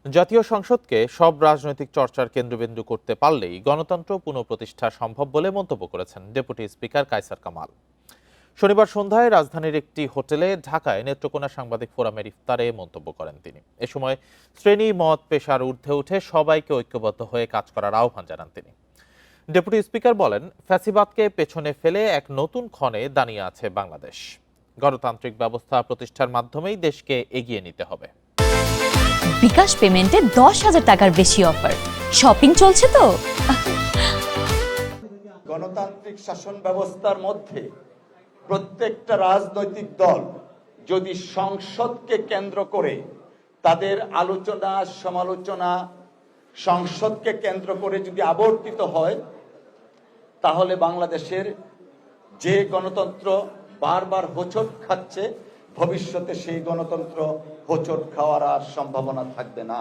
জাতীয় সংসদকে সব রাজনৈতিক চর্চার কেন্দ্রবিন্দু করতে পারলেই গণতন্ত্র পুনঃপ্রতিষ্ঠা সম্ভব বলে মন্তব্য করেছেন ডেপুটি স্পিকার কায়সার কামাল। শনিবার সন্ধ্যায় রাজধানীর একটি হোটেলে ঢাকায় নেত্রকোনা সাংবাদিক ফোরামের ইফতারে মন্তব্য করেন তিনি। এ সময় শ্রেণী মত পেশার ঊর্ধ্বে উঠে সবাইকে ঐক্যবদ্ধ হয়ে কাজ করার আহ্বান জানান তিনি। ডেপুটি স্পিকার বলেন, ফ্যাসিবাদকে পেছনে ফেলে এক নতুন ক্ষণে দাঁড়িয়ে আছে বাংলাদেশ। গণতান্ত্রিক ব্যবস্থা প্রতিষ্ঠার মাধ্যমেই দেশকে এগিয়ে নিতে হবে। বিকাশ পেমেন্টে 10,000 টাকার বেশি অফার, শপিং চলছে তো। গণতান্ত্রিক শাসন ব্যবস্থার মধ্যে প্রত্যেকটা রাজনৈতিক দল যদি সংসদকে কেন্দ্র করে তাদের আলোচনা সমালোচনা সংসদকে কেন্দ্র করে যদি আবর্তিত হয়, তাহলে বাংলাদেশের যে গণতন্ত্র বারবার হোঁচট খাচ্ছে, ভবিষ্যতে সেই গণতন্ত্র হোঁচট খাওয়ার আর সম্ভাবনা থাকবে না।